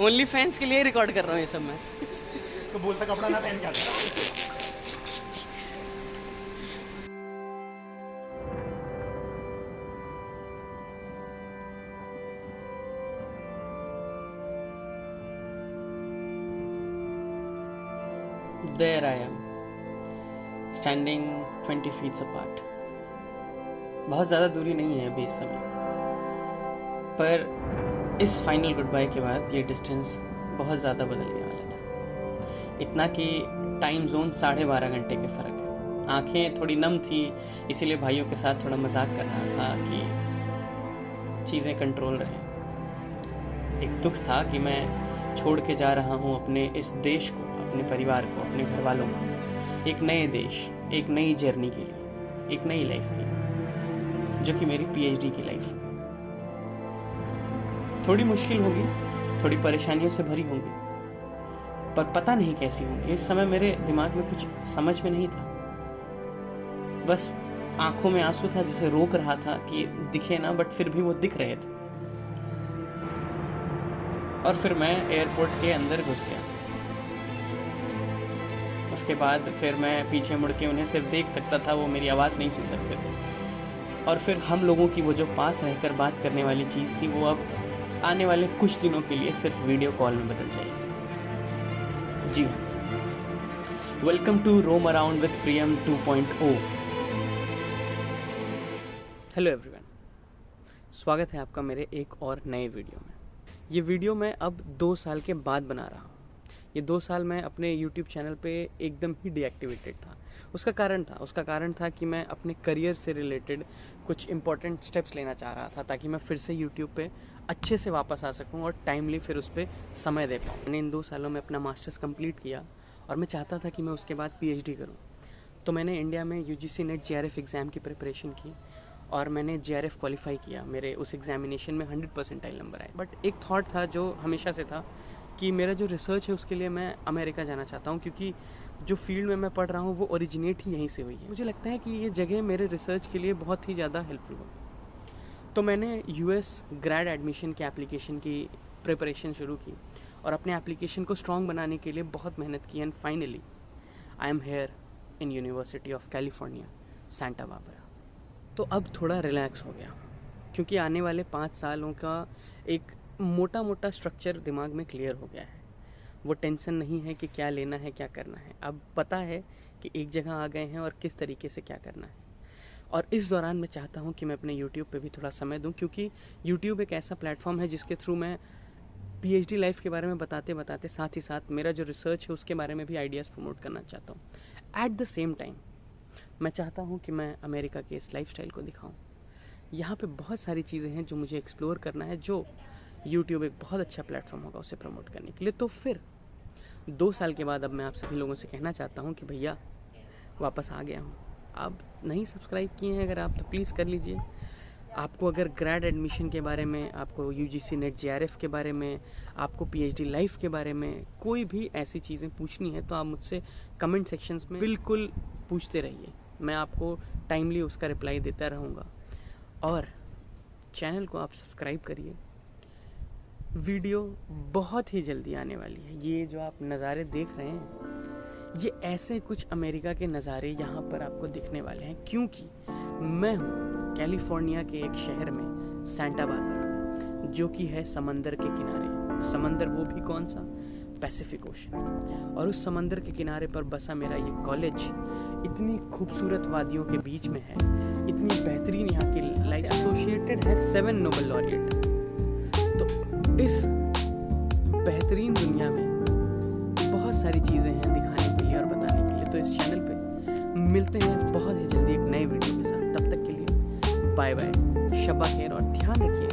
Only fans के लिए record कर रहा हूँ ये सब मैं। तो बोलता कपड़ा ना पहन के आता। There I am, standing 20 feet apart. बहुत ज़्यादा दूरी नहीं है अभी इस समय, पर इस फाइनल गुड बाय के बाद ये डिस्टेंस बहुत ज़्यादा बदलने वाला था। इतना कि टाइम जोन 12.5 घंटे के फ़र्क है। आंखें थोड़ी नम थी, इसीलिए भाइयों के साथ थोड़ा मजाक कर रहा था कि चीज़ें कंट्रोल रहें। एक दुख था कि मैं छोड़ के जा रहा हूँ अपने इस देश को, अपने परिवार को, अपने घर वालों को, एक नए देश, एक नई जर्नी के लिए, एक नई लाइफ के लिए, जो कि मेरी पीएचडी की लाइफ। थोड़ी मुश्किल होगी, थोड़ी परेशानियों से भरी होंगी, पर पता नहीं कैसी होंगी। इस समय मेरे दिमाग में कुछ समझ में नहीं था, बस आंखों में आंसू था जिसे रोक रहा था कि दिखे ना, बट फिर भी वो दिख रहे थे। और फिर मैं एयरपोर्ट के अंदर घुस गया। उसके बाद फिर मैं पीछे मुड़ के उन्हें सिर्फ देख सकता था, वो मेरी आवाज़ नहीं सुन सकते थे। और फिर हम लोगों की वो जो पास रहकर बात करने वाली चीज़ थी, वो अब आने वाले कुछ दिनों के लिए सिर्फ वीडियो कॉल में बदल जाएगी। जी हाँ, welcome to roam around with Priyam 2.0। Hello everyone, स्वागत है आपका मेरे एक और नए वीडियो में। ये वीडियो मैं अब 2 साल के बाद बना रहा हूँ। ये 2 साल मैं अपने YouTube चैनल पे एकदम ही डीएक्टिवेटेड था। उसका कारण था कि मैं अपने करियर से रिलेटेड कुछ इंपॉर्टेंट स्टेप्स लेना चाह रहा था, ताकि मैं फिर से YouTube पे अच्छे से वापस आ सकूं और टाइमली फिर उस पर समय दे पाऊँ। मैंने इन 2 सालों में अपना मास्टर्स कंप्लीट किया और मैं चाहता था कि मैं उसके बाद PhD करूँ। तो मैंने इंडिया में UGC नेट JRF एग्ज़ाम की प्रिपरेशन की और मैंने JRF क्वालिफाई किया। मेरे उस एग्जामिनेशन में 100 परसेंटाइल नंबर आए। बट एक थॉट था जो हमेशा से था कि मेरा जो रिसर्च है उसके लिए मैं अमेरिका जाना चाहता हूँ, क्योंकि जो फील्ड में मैं पढ़ रहा हूँ वो ओरिजिनेट ही यहीं से हुई है। मुझे लगता है कि ये जगह मेरे रिसर्च के लिए बहुत ही ज़्यादा हेल्पफुल हो। तो मैंने US ग्रेड एडमिशन के एप्लीकेशन की प्रिपरेशन शुरू की और अपने एप्लीकेशन को स्ट्रॉन्ग बनाने के लिए बहुत मेहनत की। And finally I am here in university of California, Santa Barbara. तो अब थोड़ा रिलैक्स हो गया, क्योंकि आने वाले 5 सालों का एक मोटा मोटा स्ट्रक्चर दिमाग में क्लियर हो गया है। वो टेंशन नहीं है कि क्या लेना है, क्या करना है। अब पता है कि एक जगह आ गए हैं और किस तरीके से क्या करना है। और इस दौरान मैं चाहता हूँ कि मैं अपने YouTube पे भी थोड़ा समय दूँ, क्योंकि YouTube एक ऐसा प्लेटफॉर्म है जिसके थ्रू मैं PhD लाइफ के बारे में बताते बताते साथ ही साथ मेरा जो रिसर्च है उसके बारे में भी आइडियाज़ प्रमोट करना चाहता हूँ। एट द सेम टाइम मैं चाहता हूँ कि मैं अमेरिका के इस लाइफस्टाइल को दिखाऊँ। यहाँ पे बहुत सारी चीज़ें हैं जो मुझे एक्सप्लोर करना है, जो YouTube एक बहुत अच्छा प्लेटफॉर्म होगा उसे प्रमोट करने के लिए। तो फिर 2 साल के बाद अब मैं आप सभी लोगों से कहना चाहता हूँ कि भैया वापस आ गया हूँ। आप नहीं सब्सक्राइब किए हैं अगर आप, तो प्लीज़ कर लीजिए। आपको अगर ग्रेड एडमिशन के बारे में, आपको UGC नेट JRF के बारे में, आपको PhD लाइफ के बारे में कोई भी ऐसी चीज़ें पूछनी है तो आप मुझसे कमेंट सेक्शंस में बिल्कुल पूछते रहिए। मैं आपको टाइमली उसका रिप्लाई देता रहूँगा। और चैनल को आप सब्सक्राइब करिए। वीडियो बहुत ही जल्दी आने वाली है। ये जो आप नज़ारे देख रहे हैं, ये ऐसे कुछ अमेरिका के नज़ारे यहाँ पर आपको दिखने वाले हैं, क्योंकि मैं हूँ कैलिफोर्निया के एक शहर में, सांता बारबरा, जो कि है समंदर के किनारे। समंदर वो भी कौन सा? Pacific ocean. और उस समंदर के किनारे पर बसा मेरा ये कॉलेज इतनी खूबसूरत वादियों के बीच में है, इतनी बेहतरीन यहाँ की लाइफ एसोसिएटेड है 7 नोबेल लॉरिएट। तो इस बेहतरीन दुनिया में बहुत सारी चीज़ें हैं दिखाने के लिए और बताने के लिए। तो इस चैनल पे मिलते हैं बहुत ही जल्दी एक नए वीडियो के साथ। तब तक के लिए बाय बाय, शब्बा खैर और ध्यान रखिए।